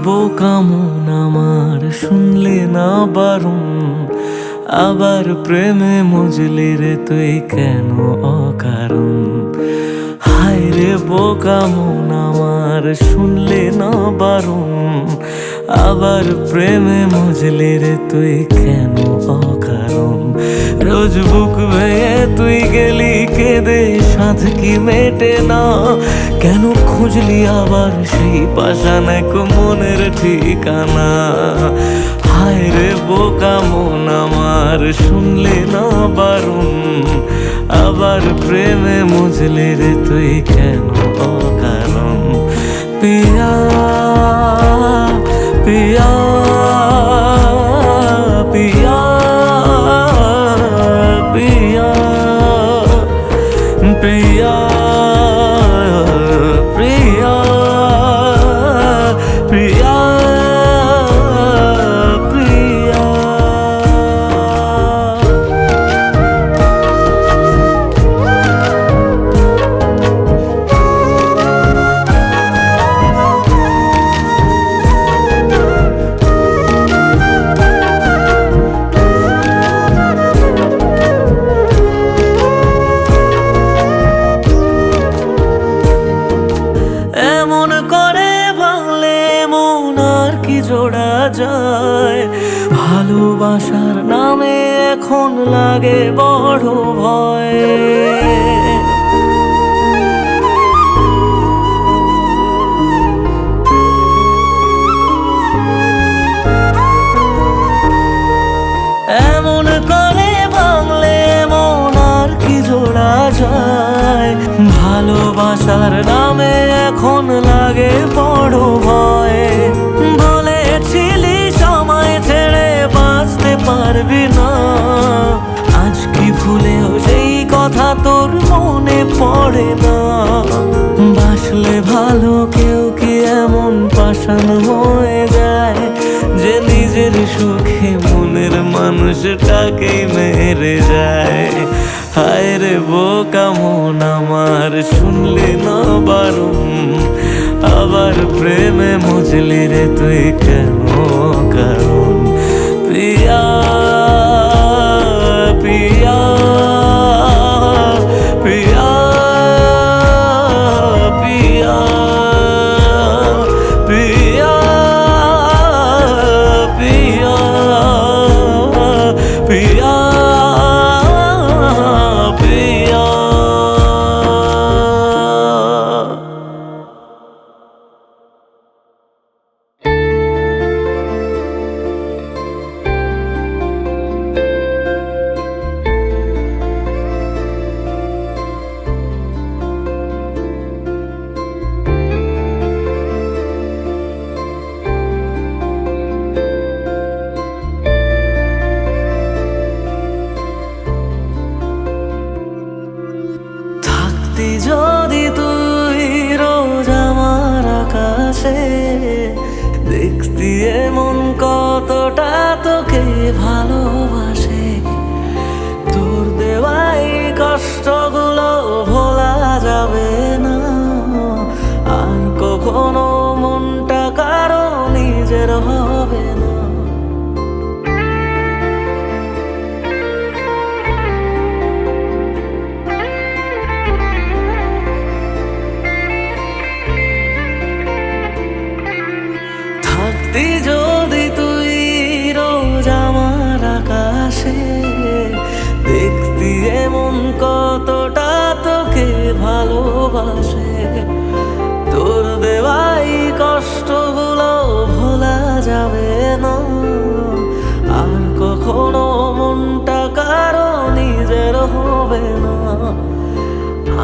বোকা মন আমার শুনলে না বারণ, আবার প্রেমে মজলি রে তুই কেন অকারণ। হায় রে বোকা মন আমার শুনলে না বারণ, আবার প্রেমে মজলি রে তুই কেন অকারণ। রোজ বুক ভেঙে তুই গেলি কেঁদে সাধ কি মেটে না, কেন খুঁজলি আবার সেই পাষাণ এক মনের ঠিকানা। হায় রে বোকা মন আমার শুনলে না বারণ, আবার প্রেমে মজলি রে তুই কেন অকারণ। পিয়া পিয়া পিয়া পিয়া প্রিয়া প্রিয়া প্রিয়া প্রিয়া। এমন করে ভাঙলে মন আর কি জোড়া যায়, ভালোবাসার নামে এখন লাগে বড় ভয়। এমন করে ভাঙলে মন আর কি জোড়া যায়, ভালোবাসার নামে এখন লাগে বড় ভয়। বলেছিলি সময় ছেড়ে বাঁচতে পারবি না, আজ কি ভুলেও সেই কথা তোর মনে পড়ে না। বাসলে ভালো কেউ কি এমন পাষাণ হয়ে যায়, যে নিজের সুখে মনের মানুষটাকেই মেরে যায়। হায় রে বোকা মন আমার শুনলে না বারণ, আবার প্রেমে মজলি রে তুই কেন কারণ। পিয়া পিয়া পিয়া পিয়া পিয়া পিয়া পিয়া পিয়া। যদি তুই রোজ আমার আকাশে দেখতি এমন কতটা তোকে ভালোবাসে, তোর দেওয়াই কষ্টগুলো ভোলা যাবে না, আর কখনো মনটা কারো নিজের হবে না। যদি তুই রোজ আমার আকাশে দেখতি এমন কতটা তোকে ভালোবাসে, তোর দেওয়াই কষ্টগুলো ভোলা যাবে না, আর কখনো মনটা কারো নিজের হবে না।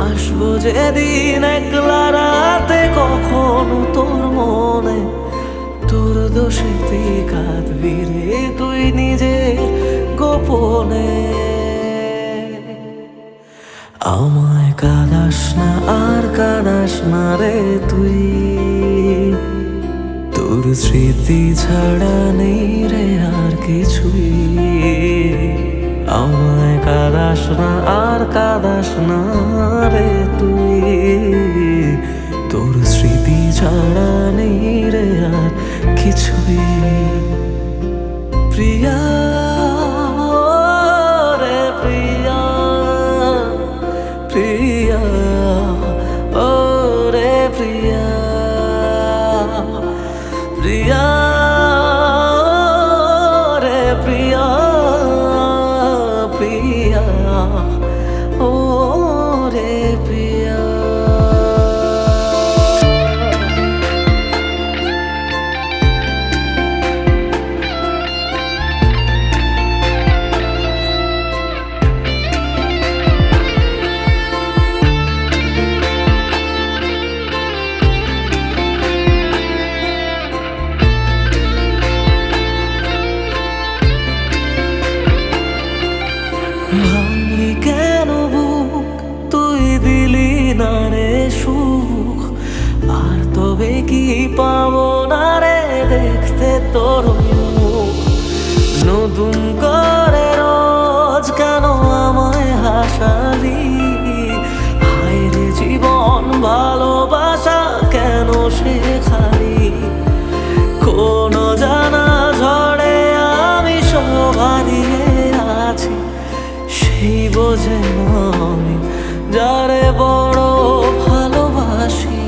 আসবো যেদিন একলা রাতে কখনো তোর মনে, তোর দোষেতে কাঁদবি রে তুই নিজে গোপনে। আমায় কাঁদাস না আর কাঁদাস না রে তুই, তোর স্মৃতি ছাড়া নেই রে আর কিছুই। আমায় কাঁদাস না আর কাঁদাস না রে তুই, তোর স্মৃতি ছাড়া নেই রে আর কিছুই। প্রিয়া রে প্রিয়া, প্রিয়া ও রে প্রিয়া, প্রিয়া রে প্রিয়া, প্রিয়া ও রে প্রিয়া। ভাঙলি কেন বুক, তুই দিলি না রে সুখ, আর তবে কি পাবো না রে দেখতে তোর মুখ। নতুন করে রোজ কেন আমায় হাসালি, হায় রে জীবন ভালোবাসা কেন শেখালি। কোন জানা ঝড়ে আমি শোভা দিয়ে আছি, সেই বোঝে না আমি যারে বড় ভালোবাসি।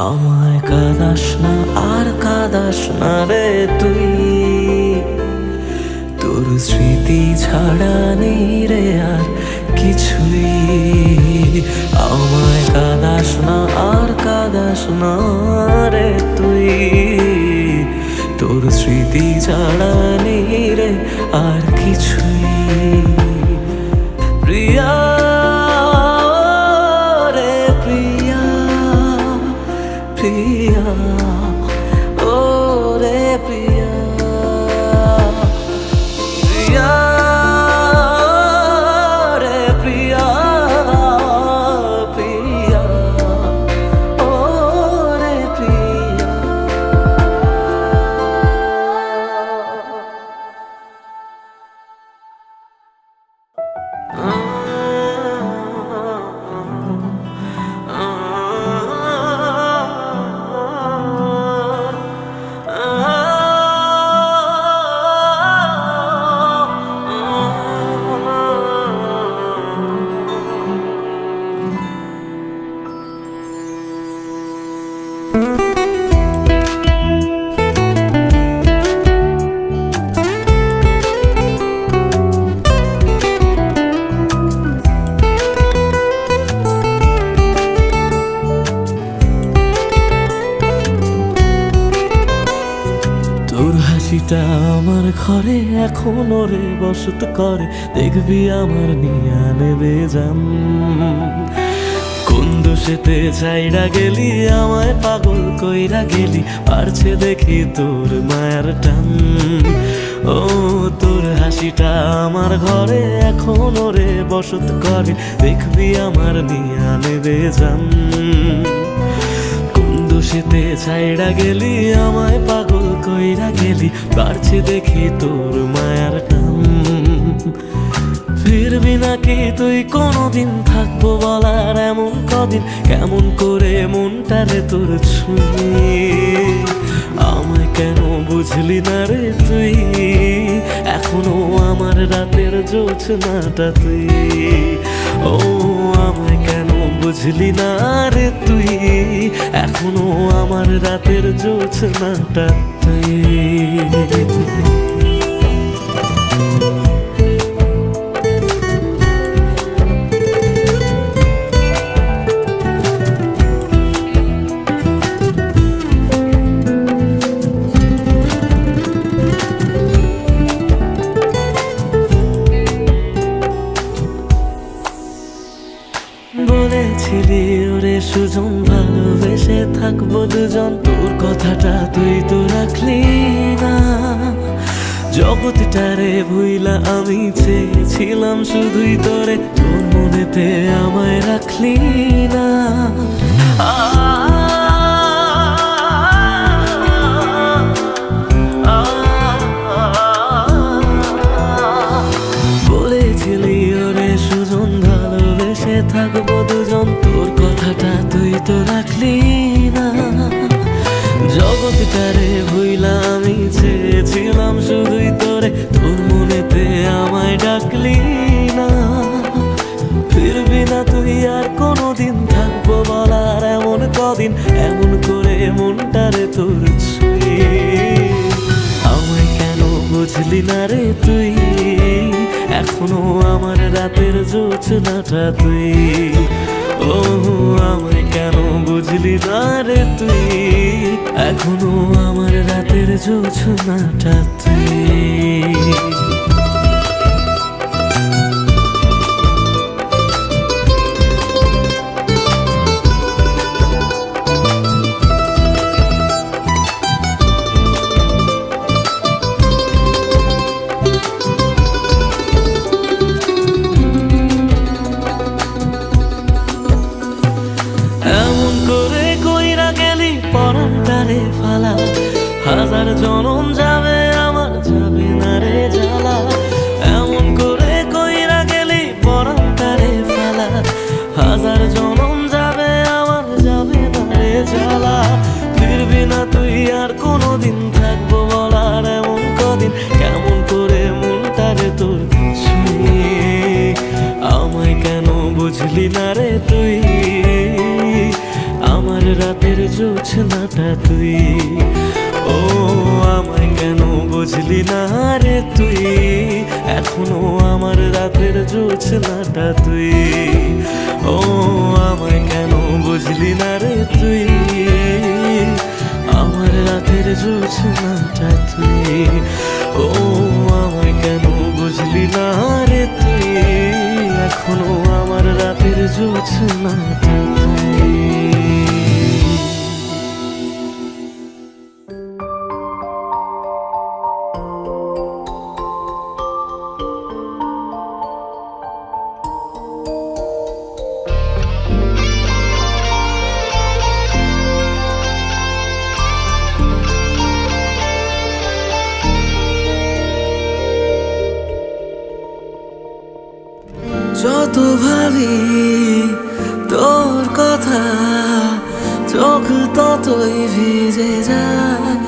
আমায় কাঁদাস না আর কাঁদাস না রে তুই, তোর স্মৃতি ছাড়া নেই রে আর কিছুই। আমায় কাঁদাস না আর কাঁদাস না রে তুই, তোর স্মৃতি ছাড়া নেই রে আর কিছুই। প্রিয়া রে প্রিয়া, প্রিয়া ও রে প্রিয়া, প্রিয়া রে প্রিয়া, প্রিয়া ও রে প্রিয়া। তোর হাসিটা আমার ঘরে এখনো রে বসত করে, দেখবি আমার নিয়া নেবে জান। কোন দোষেতে ছাইড়া গেলি আমায় পাগল কইরা গেলি, পারছে দেখি তোর মায়ার টান। ও তোর হাসিটা আমার ঘরে এখনো রে বসত করে, দেখবি আমার নিয়া নেবে জান। দোষেতে ছাইড়া গেলি আমায় পাগল কইরা গেলি, পারছি দেখি তোর মায়ার টান। ফিরবি নাকি তুই কোনদিন, থাকবো বলার এমন কদিন, কেমন করে মনটারে তোর ছুঁয়ে। আমায় কেন বুঝলি না রে তুই, এখনো আমার রাতের জোছনাটা তুই। ও আমায় কেন বুঝলি না রে তুই, এখনো আমার রাতের জোছনাটা তুই। বলেছিলি ওরে সুজন ভালোবেসে থাকবো দুজন, তোর কথাটা তুই তো রাখলি না। জগৎটারে ভুইলা আমি চেয়েছিলাম শুধুই তোরে, তোর মনেতে আমায় রাখলি না। বলেছিলি ওরে সুজন ভালোবেসে থাকবো দুজন, তোর কথাটা তুই তো রাখলি না। ডাকলি না, ফিরবি না তুই আর কোনোদিন, থাকবো বলার এমন কদিন, এমন করে মনটারে তোর ছুঁয়ে। আমায় কেন বুঝলি না রে তুই, এখনো আমার রাতের জোছনাটা তুই। ও আমায় কেন বুঝলি না রে তুই, এখনো আমার রাতের জোছনাটা তুই। পরানটারে ফালা, হাজার জনম যাবে আমার যাবে না রে জ্বালা। এমন করে কইরা গেলি পরানটারে ফালা, হাজার জনম যাবে আমার যাবে না রে জ্বালা। ফিরবি না তুই আর কোনোদিন, থাকবো বলার এমন কদিন, কেমন করে মনটারে তোর ছুঁয়ে। আমায় কেন বুঝলি না রে তুই, আমার রাতের জোছনাটা তুই। ও আমায় কেন বুঝলি না রে তুই, এখনো আমার রাতের জোছনাটা তুই। ও আমায় কেন বুঝলি না রে তুই, আমার রাতের জোছনাটা তুই। ও আমায় কেন বুঝলি না রে তুই, এখনো আমার রাতের জোছনাটা তুই। যত ভাবি তোর কথা, চোখ ততই ভিজে যায়,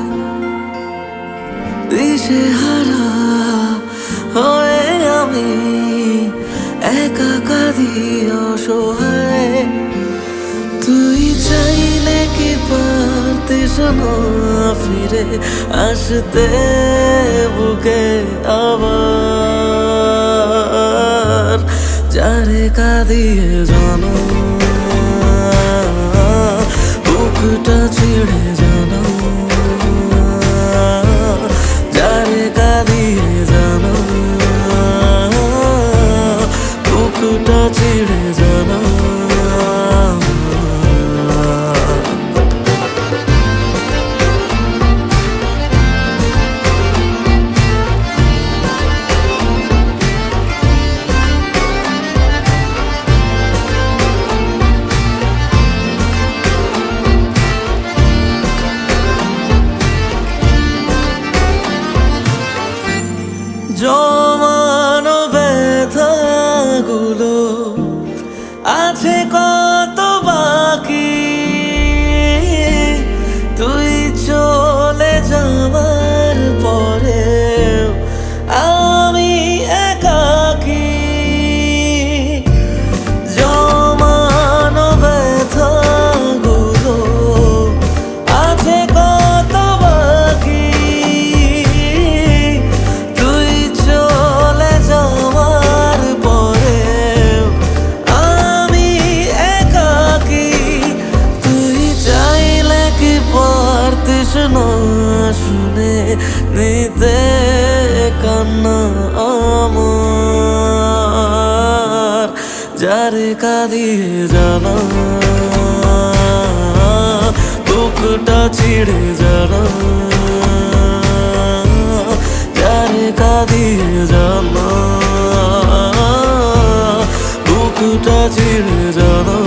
দিশেহারা হয়ে আমি একা কাঁদি অসহায়। তুই চাইলে কি পারতিস না ফিরে আসতে বুকে আবার, যারে কাঁদিয়ে জানো বুকটা ছিঁড়ে জানো, যারে কাঁদিয়ে জানো বুকটা ছিঁড়ে জানো। জমানো ব্যথাগুলো আছে কত বাকি, তুই চলে যাবার পরে আমি একাকী। জমানো ব্যথাগুলো আছে কত বাকি, তুই চলে যাওয়ার পরে আমি একাকী। তুই চাইলে কি পারতিস না শুনে নিতে কান্না আমার, যারে কাঁদিয়ে জানা বুকটা ছিঁড়ে জানা, যারে কাঁদিয়ে জানা বুকটা ছিঁড়ে জানা।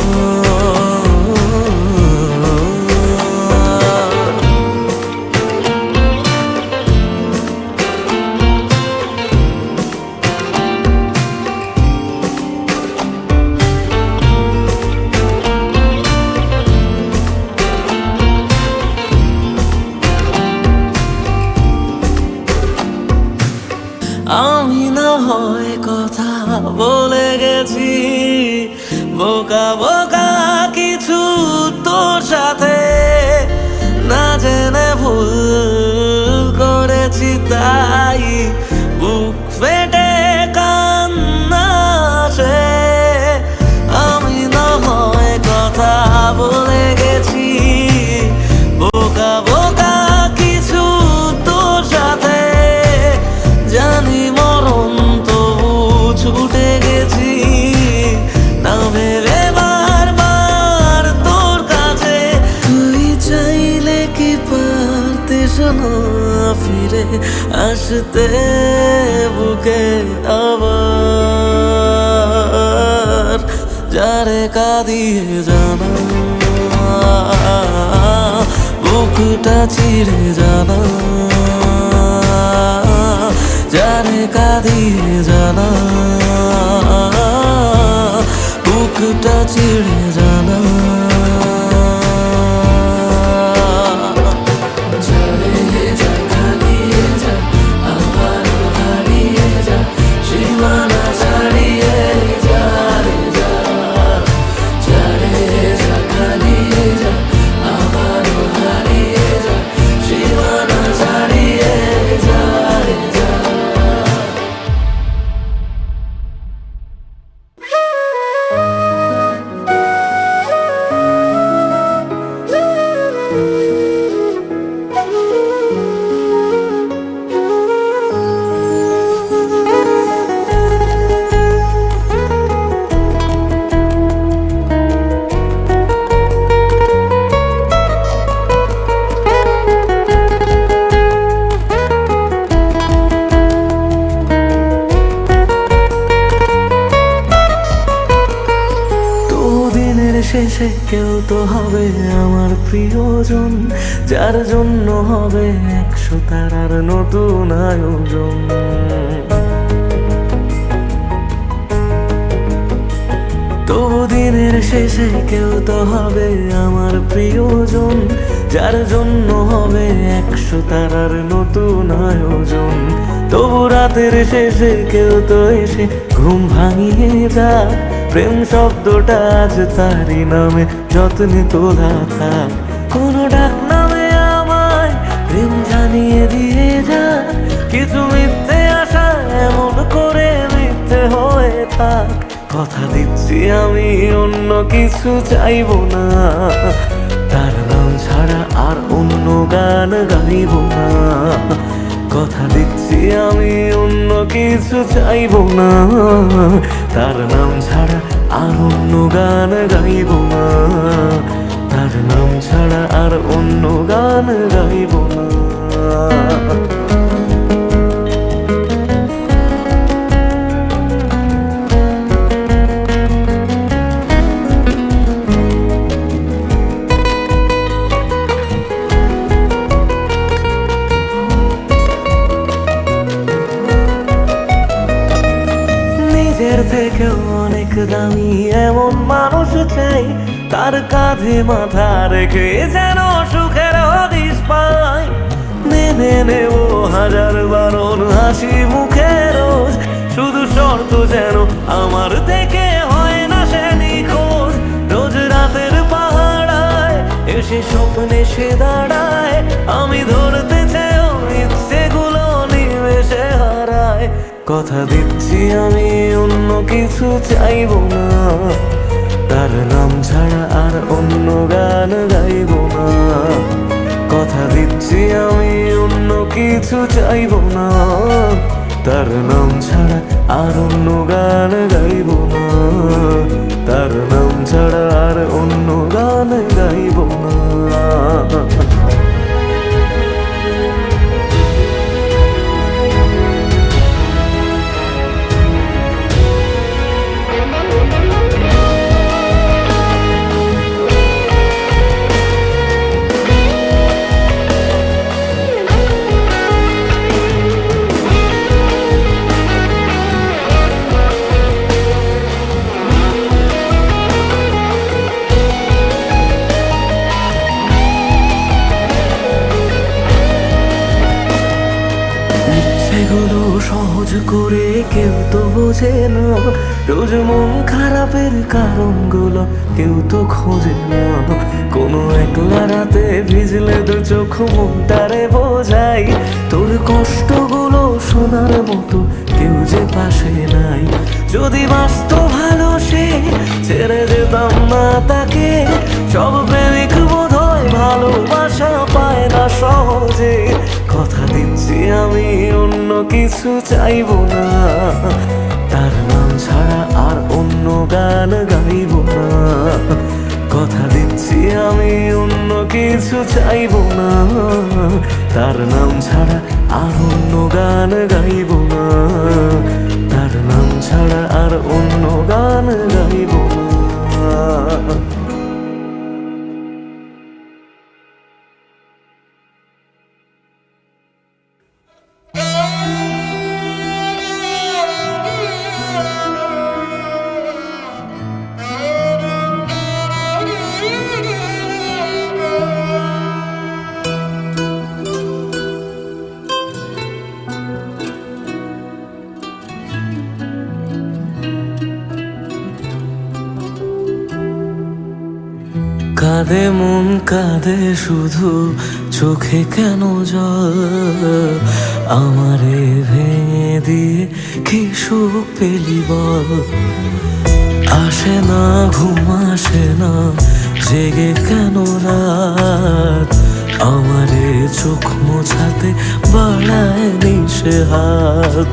আমি না হয় কথা বলে গেছি, বোকা বোকা কিছু তোর সাথে, না জেনে ভুল করেছি তাই বুক ফেটে কান্না আসে। আমি না হয় কথা বলে গেছি, বোকা বোকা কিছু তোর সাথে, জানি মরণ তবু ছুটে গেছি, না ভেবে বারবার তোর কাছে। তুই চাইলে কি পারতিস না ফিরে আসতে বুকে আবার, যারে কাঁদিয়ে জানা বুকটা চিড়ে জানা, যারে কাঁদিয়ে জানা বুকটা চিড়ে জানা। শেষে কেউ তো হবে আমার প্রিয়জন, যার জন্য হবে 100 তারার নতুন আয়োজন। তবু দিনের শেষে কেউ তো হবে আমার প্রিয়জন, যার জন্য হবে 100 তারার নতুন আয়োজন। তবু রাতের শেষে কেউ তো এসে ঘুম ভাঙিয়ে যাক, প্রেম শব্দটা আজ তারই নামে যত্নে তোলা থাক। কোনো ডাক নামে আমায় প্রেম জানিয়ে দিয়ে যাক, কিছু মিথ্যে আশা এমন করে মিথ্যে হয়ে থাক। কথা দিচ্ছি আমি অন্য কিছু চাইবো না, তার নাম ছাড়া আর অন্য গান গাইব না। কথা দিচ্ছি আমি অন্য কিছু চাইবো না, তার নাম ছাড়া আর অন্য গান গাইব না, তার নাম ছাড়া আর অন্য গান গাইব না। নিজের থেকেও অনেক দামি এমন মানুষ চাই, তার কাঁধে মাথা রেখে যেন সুখের হদিশ পাই। মেনে নেব 1000 বারণ হাসি মুখে রোজ, শুধু শর্ত যেন আমার থেকে হয় না সে নিখোঁজ। রোজ রাতের পাহাড়ায় এসে স্বপ্নে সে দাঁড়ায়, আমি ধরতে চেয়েও ইচ্ছেগুলো নিমেষে হারায়। কথা দিচ্ছি আমি অন্য কিছু চাইবো না, তার নাম ছাড়া আর অন্য গান গাইব না। কথা দিচ্ছি আমি অন্য কিছু চাইবো না, তার নাম ছাড়া আর অন্য গান গাইব না, তার নাম ছাড়া আর অন্য গান গাইব না। তো বোঝে না, রোজ মন খারাপের কারণগুলো কেউ তো খোঁজে না। কোনো একলা রাতে ভিজলে দু চোখ মনটারে বোঝাই, তোর কষ্টগুলো শোনার মতো কেউ যে পাশে নাই। যদি বাসত ভালো সে, ছেড়ে যেতাম না তাকে। সব প্রেমিক বোধহয় ভালোবাসা পায় না সহজে। কথা দিচ্ছি আমি অন্য কিছু চাইবো না, তার নাম ছাড়া আর অন্য গান গাইব না। কথা দিচ্ছি আমি অন্য কিছু চাইবো না, তার নাম ছাড়া আর অন্য গান গাইব না। তার নাম ছাড়া আর অন্য গান গাইব না। কাঁদে মন কাঁদে শুধু, চোখে কেন জল? আমারে ভেঙে দিয়ে কি সুখ পেলি বল? আসে না ঘুম আসে না, জেগে কেন রাত? আমারে চোখ মোছাতে বাড়ায় নিশে হাত।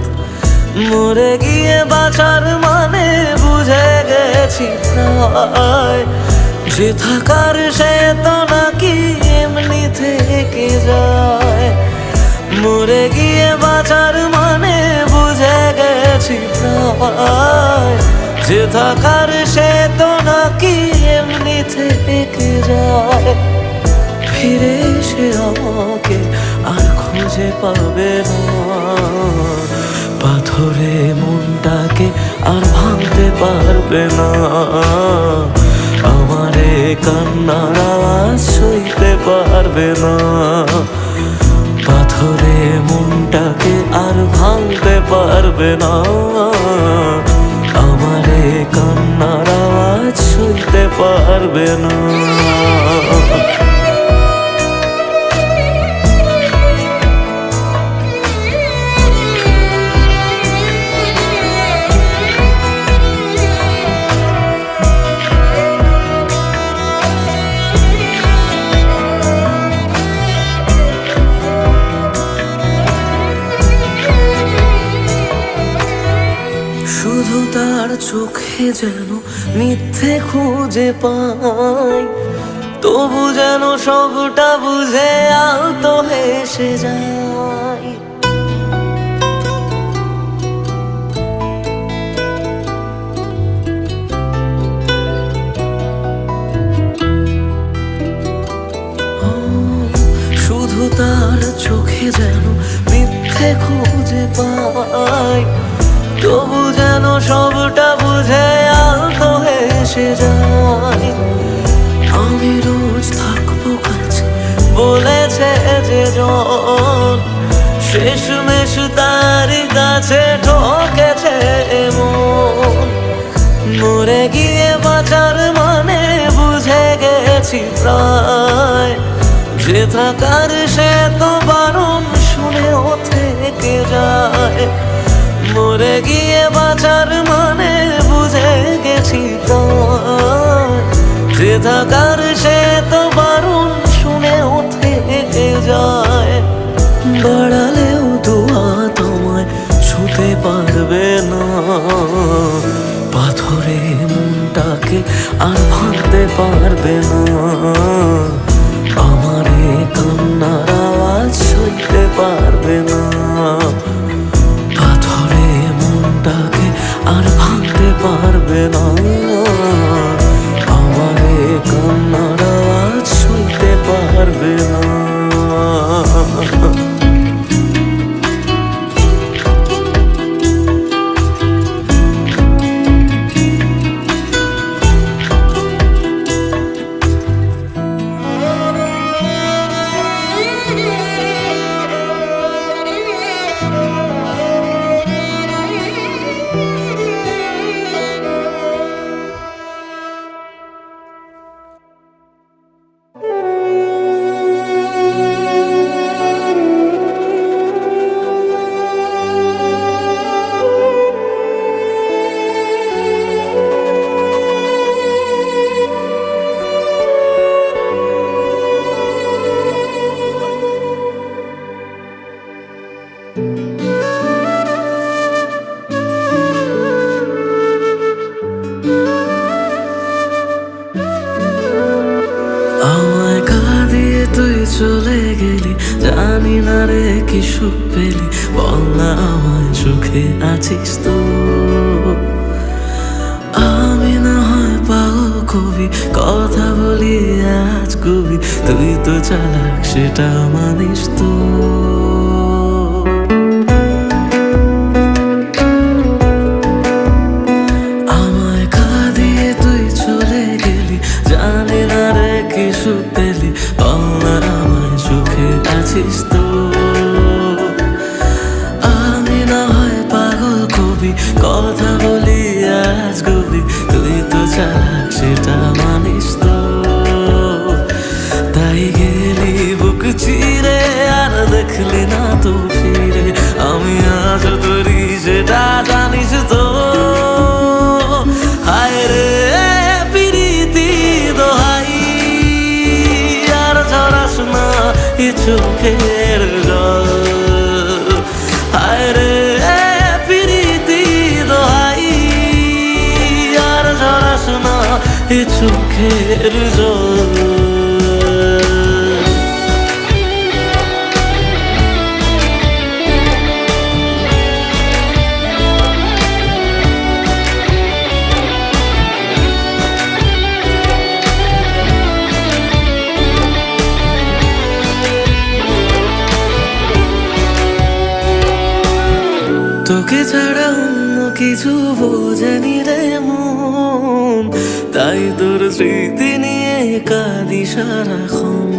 মরে গিয়ে বাঁচার মানে বুঝে গেছি প্রায়, যে থাকার সে তো নাকি এমনি থেকে যায়। মরে গিয়ে বাঁচার মানে বুঝে গেছি প্রায়, যে থাকার সে তো নাকি এমনি থেকে যায়। ফিরে এসে আমাকে আর খুঁজে পাবে না, পাথরে মনটাকে আর ভাঙতে পারবে না। আমারে কান্নার আওয়াজ সইতে পারবে না, পাথরে মনটাকে আর ভাঙতে পারবে না। আমারে কান্নার আওয়াজ সইতে পারবে না। শুধু তার চোখে যেন মিথ্যে খুঁজে পাই, তবু যেন সবটা বুঝে আলতো হেসে যায়। শুধু তার চোখে যেন মিথ্যে খুঁজে পাই, তবু যেন সবটা বুঝে আলতো হেসে যায়। আমি রোজ থাকবো কাছে বলেছে যে জন, শেষমেশ তার কাছে ঠকেছে মন। মরে গিয়ে বাঁচার মানে বুঝে গেছি প্রায়, যে থাকার সে তো বারণ শুনেও থেকে যায়। মরে গিয়ে বাঁচার মানে বুঝে গেছি প্রায়, যে থাকার সে তো বারণ শুনেও থেকে যায়। বাড়ালেও দোয়া তোমায় ছুতে পারবে না, পাথরে মনটাকে আর ভাঙতে পারবে না। আমারে কান্নার আওয়াজ সইতে পারবে না, পাথরে মনটাকে আর ভাঙতে পারবে না। আমারে কান্নার আওয়াজ সইতে পারবে না। জানি না রে কি সুখ পেলি, বল না আমায় সুখে আছিস তো। আমি না হয় পাগল কবি, কথা বলি আজ কবি, তুই তো চালাক সেটা মানিস তো। আমায় কাঁদিয়ে তুই চলে গেলি, জানি না রে কি সুখ পেলি, বল না আমায় সুখে আছিস তো। আমি না হয় পাগল কবি, কথা বলি আজ কবি, তুই তো চালাক সেটা মানিস তো। তাই গেলি বুক চিরে আর দেখলি না তো ফিরে, আমি আজ তোরি সেটা জানিস তো। হায় রে প্রীতি দোহাই, আর ঝরাস না এ চোখের জল। হায় রে প্রীতি দোহাই, আর ঝরাস না এ চোখের জল। তোকে ছাড়া অন্য কিছু বোঝেনি রে মন, তাই তোর স্মৃতি নিয়ে কাঁদি সারাক্ষণ।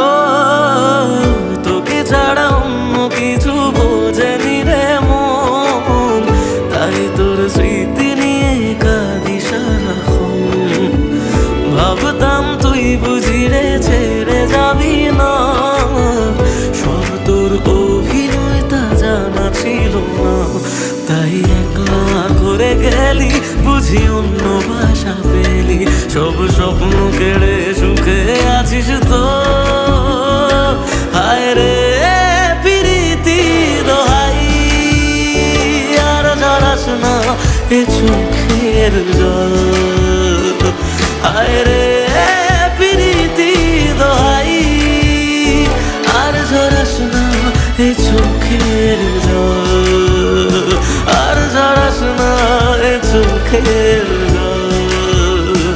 ও তোকে ছাড়া অন্য কিছু বোঝেনি রে মন, তাই তোর স্মৃতি নিয়ে কাঁদি সারাক্ষণ। ভাবতাম তুই বুঝি রে ছেড়ে যাবি না, সব তোর অভিনয় তা জানা ছিল না। তাই একলা করে গেলি বুঝি অন্য ভাষা পেলি, সব স্বপ্ন কেড়ে সুখে আছিস তো। হায় রে প্রীতি দোহাই, আর ঝরাস না এ চোখের জল। হায় রে প্রীতি দোহাই, আর ঝরাস না এ চোখের জল। আর ঝরাস না এ চোখের জল,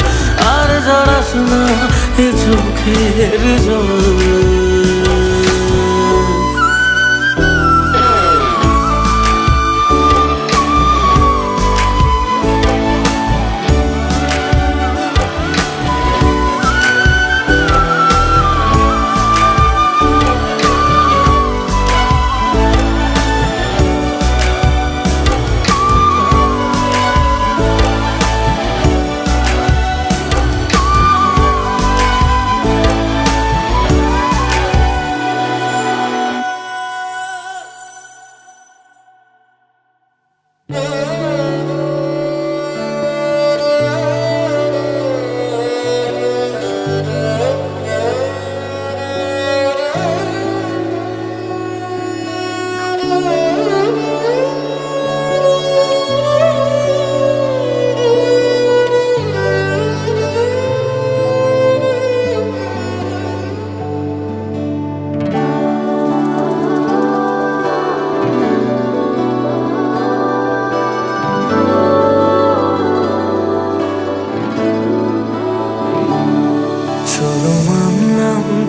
আর ঝরাস না এ চোখের জল।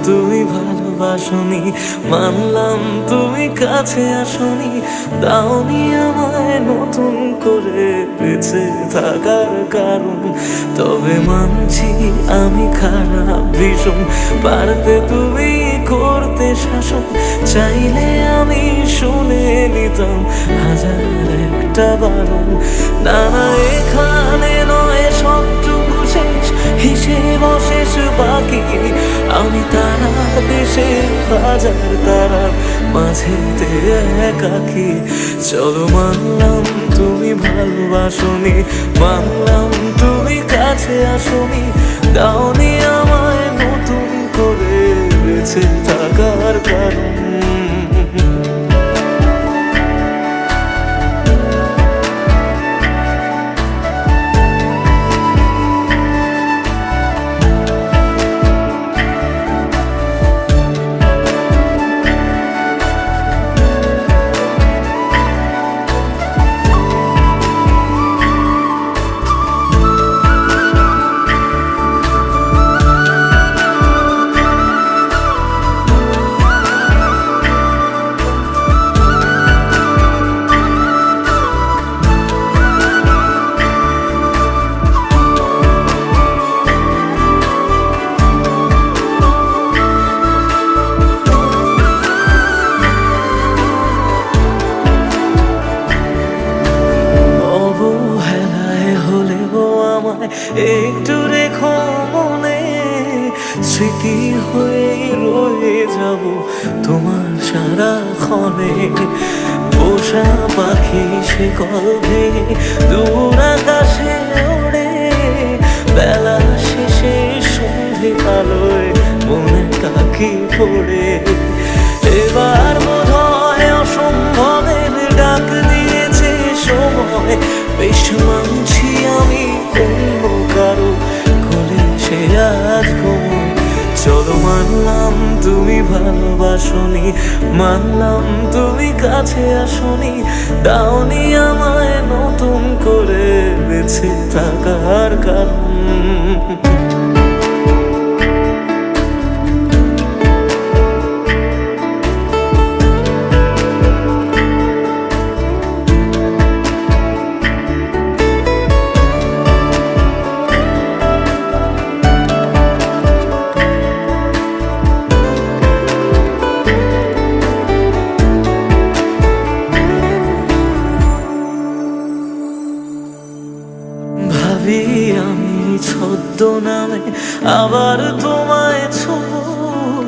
তুমি ভালোবাসনি, মানলাম তুমি কাছে আসনি, দাওনি আমায় নতুন করে বেঁচে থাকার কারণ। তবে মানছি আমি খারাপ ভীষণ, পারতে তুমি করতে শাসন, চাইলে আমি শুনে নিতাম হাজার একটা বারণ। না না এখানে নয় সবটুকু শেষ, হিসেব অশেষ বাকি, আমি তারার দেশে হাজার তারার মাঝেতে একাকি। চলো মানলাম তুমি ভালোবাসনি, মানলাম তুমি কাছে আসনি, দাওনি আমায় নতুন করে বেঁচে থাকার কারণ। রয়ে যাব তোমার সারাক্ষণে। পোষা পাখি সে কলভে দূর আকাশে ওড়ে, বেলা শেষে সন্ধে আলোয় মনে কাকি পড়ে। এবার বোধহয় অসম্ভবের ডাক দিয়েছে সময়, বেশ মানছি আমি অন্য কারো কোলে সে আজ ঘুমোয়। চলো মানলাম তুমি ভালোবাসনি, মানলাম তুমি কাছে আসনি, দাওনি আমায় নতুন করে বেঁচে থাকার কারণ। ভাবি আমি ছদ্মনামে আবার তোমায় ছোঁব,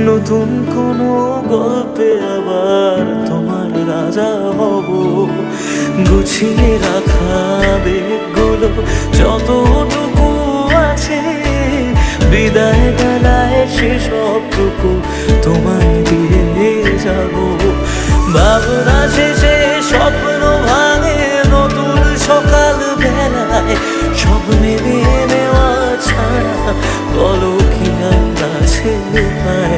নতুন কোনো গল্পে আবার তোমার রাজা হব। গুছিয়ে রাখা বেগগুলো যতটুকু আছে, বিদায় বেলায় সেসবটুকু তোমায় দিয়ে যাব। ভাবনা শেষে স্বপ্ন ভাঙে নতুন সকাল বেলায়, সব মেনে নেওয়া ছাড়া বলো কি আর আছে উপায়।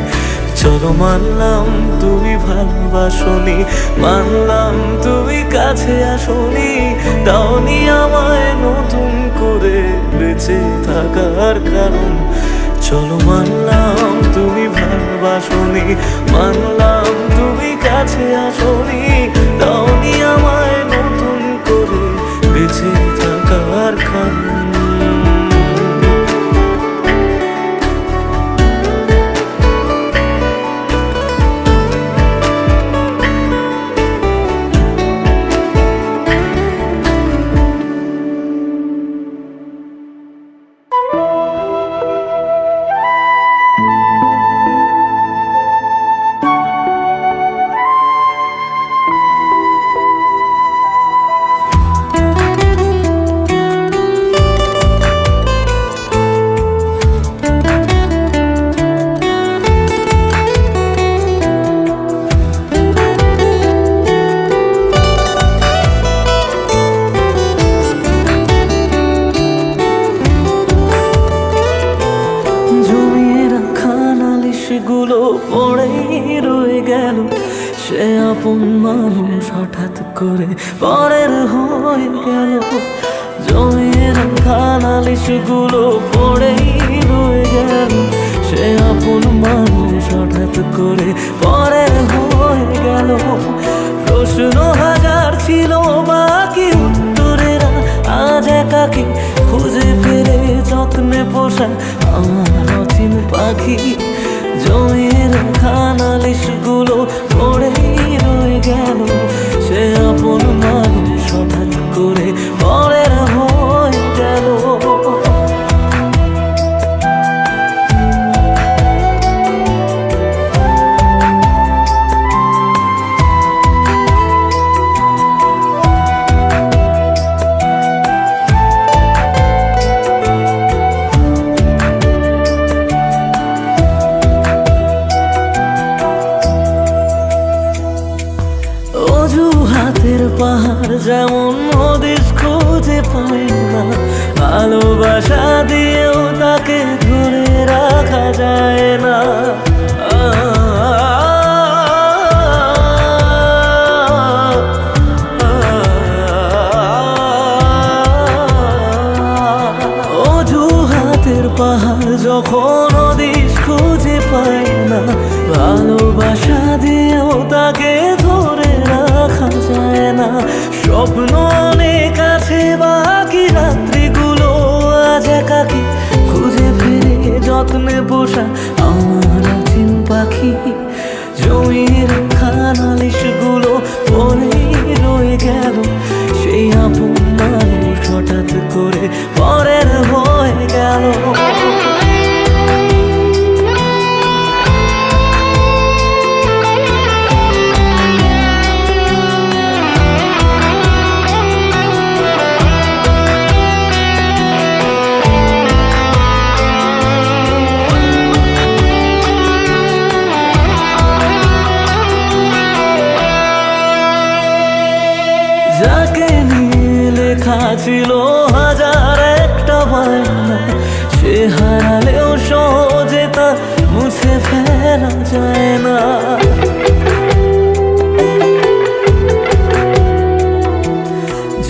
চলো মানলাম তুমি ভালোবাসনি, মানলাম তুমি কাছে আসনি, দাওনি আমায় নতুন করে বেঁচে থাকার কারণ। চলো মানলাম তুমি ভালোবাসনি, মানলাম তুমি কাছে আসনি, দাওনি আমায় নতুন করে বেঁচে থাকার কারণ। গুলো পড়েই রয়ে গেল, সে আপন মানুষ হঠাৎ করে পরের হয়ে গেল। জমির খানালিশগুলো পড়েই রয়ে গেল, সে আপন মানুষ হঠাৎ করে পরের হয়ে গেল। প্রশ্ন হাজার ছিল বাকি উত্তরেরা আজ একাকি খুঁজে ফেরে যত্নে পোষা আমার অচিন পাখি। জমির খানালিশগুলো পড়েই রয়ে গেল, সে আপন মানুষ হঠাৎ করে পরের হয়ে গেল। অজুহাতের পাহাড় যেমন হদিস খুঁজে পায় না, ভালোবাসা দিয়েও তাকে ধরে রাখা যায় না। অজুহাতের পাহাড় যখন হদিস খুঁজে পায় না, ভালোবাসা দিয়েও তাকে ধরে রাখা যায় না। স্বপ্ন অনেক আছে বাকি, রাত্রিগুলো আজ একাকি খুঁজে ফিরে যত্নে পোষা আমার অচিন পাখি। জমির খানালিশগুলো পড়েই রয়ে গেল, সেই আপন মানুষ হঠাৎ করে পরের হয়ে গেল। ছিল হাজার একটা বায়না, সে হারালেও সহজে তা মুছে ফেলা যায় না।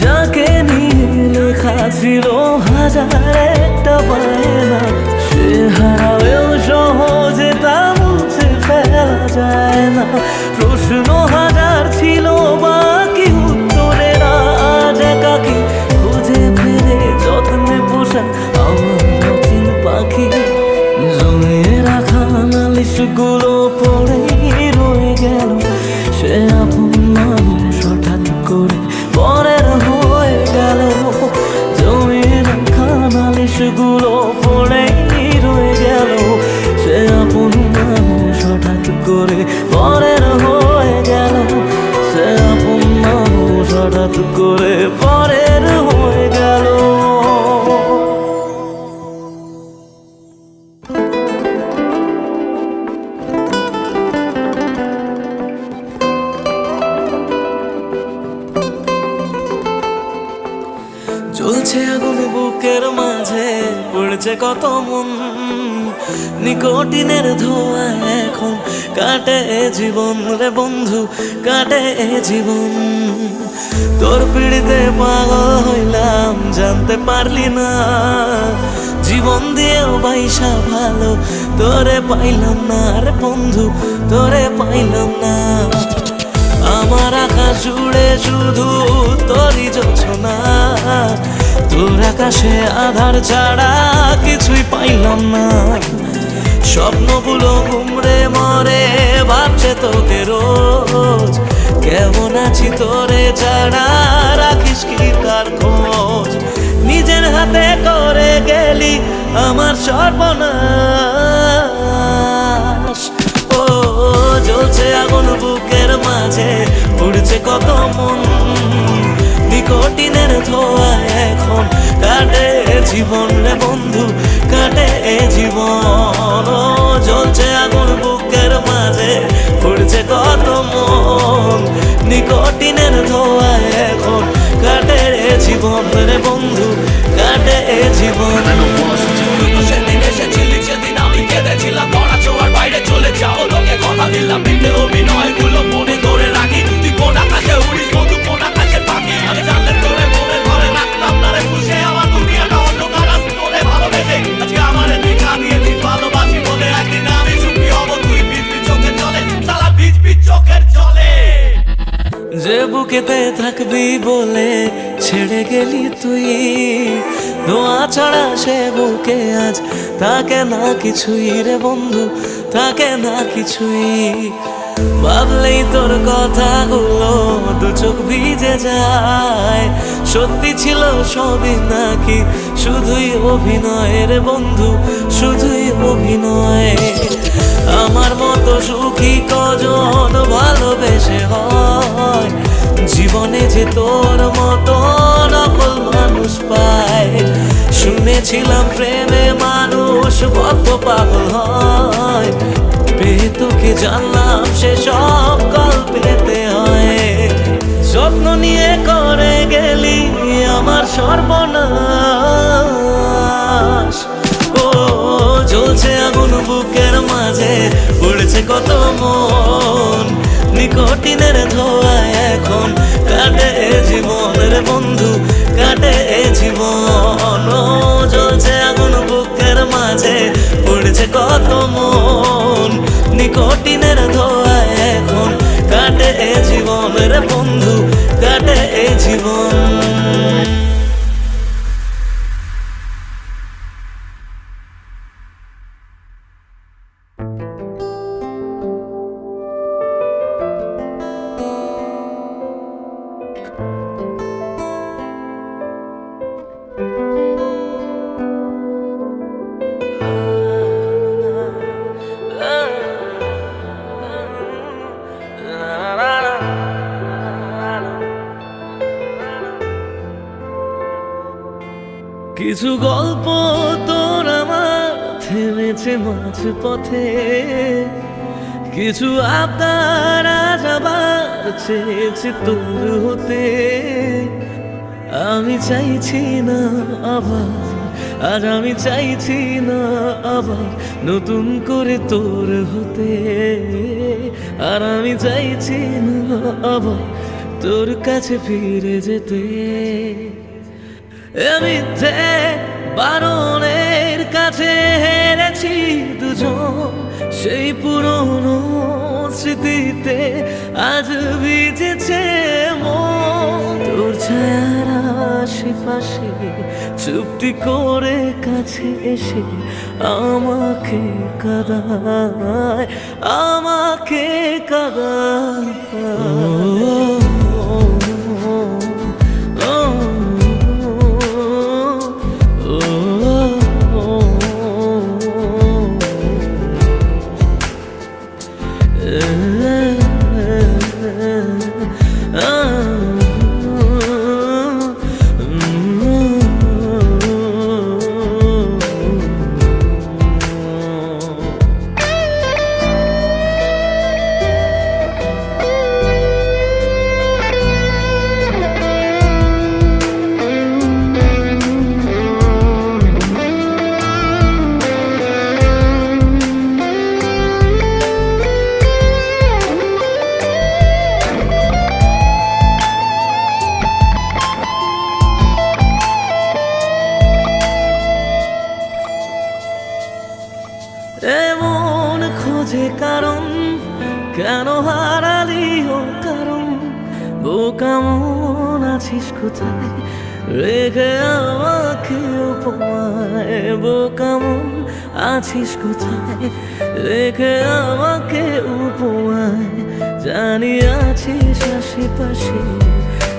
যাকে নিয়ে লেখা ছিল হাজার একটা বায়না, সে হারালেও সহজে তা মুছে ফেলা যায় না। প্রশ্ন হাজার ছিল বাকি উত্তরের আজ একাকি খুঁজে ফিরে যত্নে পোষা আমার নতুন পাখি। জমিয়ে রাখা নালিশগুলো পড়েই রয়ে গেল, সে আপন মানুষ হঠাৎ করে পরের হয়ে গেল। জমিয়ে রাখা নালিশগুলো পড়েই রয়ে গেল, সে আপন মানুষ হঠাৎ করে পরের হয়ে গেল। সে আপন মানুষ হঠাৎ করে পরের হয়ে গেল। জ্বলছে আগুন বুকের মাঝে, পড়ছে কত মন, নিকোটিনের ধোঁয়া এখন কাটে জীবন রে বন্ধু, কাটে জীবন। তোর পিড়িতে পাগল হইলাম জানতে পারলি না, জীবন দিয়েও বাইসা ভালো তোরে পাইলাম না রে বন্ধু, তোরে পাইলাম না। আমার আকাশ জুড়ে শুধু তোরই যোছনা, তোর আকাশে আধার ছাড়া কিছুই পাইলাম না। স্বপ্নগুলো ঘুমড়ে মরে ভাবছে তোকে রোজ, কেমন আছি তোরে ছাড়া রাখিস কি তার খোঁজ। নিজের হাতে করে গেলি আমার সর্বনাশ। ও জ্বলছে আগুন বুকের মাঝে, উড়ছে কত মন, নিকোটিনের ধোঁয়া এখন কাটে জীবন রে বন্ধু, কাটে জীবন। ও জ্বলছে আগুন বুকের মাঝে, উড়ছে কত মন, নিকোটিনের ধোঁয়া এখন কাটে জীবন রে বন্ধু, কাটে জীবন। সেদিন এসেছিলি সেদিন আমি কেঁদেছিলাম, ধরা ছোঁয়ার বাইরে চলে যাও লোকে কথা দিলাম, মিথ্যে অভিনয়গুলো মনে ধরে রাখি। তুই কোন আকাশে উড়িস বন্ধু, কোন আকাশে থাকি, আমি জানলে তোরে মনে ধরে রাখতাম না রে খুশি। আমার দুনিয়াটা অন্ধকার আজ তোরে ভালোবেসে, আজকে আমার দেখা দিয়ে তুই ভালোবাসি বলে একদিন আমি সুখী হব। তুই ভিজবি চোখের জলে, সারা ভিজবি চোখের জলে। যে বুকেতে থাকবি বলে ছেড়ে গেলি তুই, ধোঁয়া ছাড়া সে বুকে আজ থাকে না কিছুই রে বন্ধু, থাকে না কিছুই। ভাবলেই তোর কথাগুলো দু চোখ ভিজে যায়, সত্যি ছিল সবই নাকি শুধুই অভিনয় রে বন্ধু, শুধুই অভিনয়। আমার মতো সুখী কজন ভালোবেসে হয়, জীবনে যে তোর মতো নকল মানুষ পায়। শুনেছিলাম প্রেমে মানুষ বদ্ধ পাগল হয়, পেয়ে তোকে জানলাম সে সব গল্পেতে হয়। স্বপ্ন নিয়ে করে গেলি আমার সর্বনাশ। ও জ্বলছে আগুন বুকের মাঝে, উড়ছে কত মন, নিকোটিনের ধোঁয়া এখন কাটে জীবন রে বন্ধু, কাটে জীবন। ও জ্বলছে আগুন বুকের মাঝে, উড়ছে কত মন, নিকোটিনের ধোঁয়া এখন কাটে জীবন রে বন্ধু, কাটে জীবন। কিছু গল্প তোর আমার থেমেছে মাঝ পথে, কিছু আবদার আজ আবার চেয়েছে তোর হতে। আমি চাইছি না আবার, আজ আমি চাইছি না আবার নতুন করে তোর হতে, আর আমি চাইছি না আবার তোর কাছে ফিরে যেতে। মিথ্যে বারণের কাছে হেরেছি দুজন, সেই পুরনো স্মৃতিতে আজ ভিজেছে মন। তোর ছায়ার আশেপাশে চুপটি করে কাছে এসে আমাকে কাঁদায়, আমাকে কাঁদায়। এমন খোঁজে কারণ, কেন হারালি ও কারণ, বোকা মন আছিস কোথায় রেখে আমাকে উপমায়, বোকা মন আছিস কোথায় রেখে আমাকে উপমায়। জানি আছিস আশেপাশে,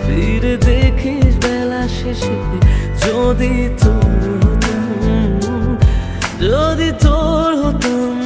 ফিরে দেখিস বেলা শেষে, যদি তোর হতাম, যদি তোর হতাম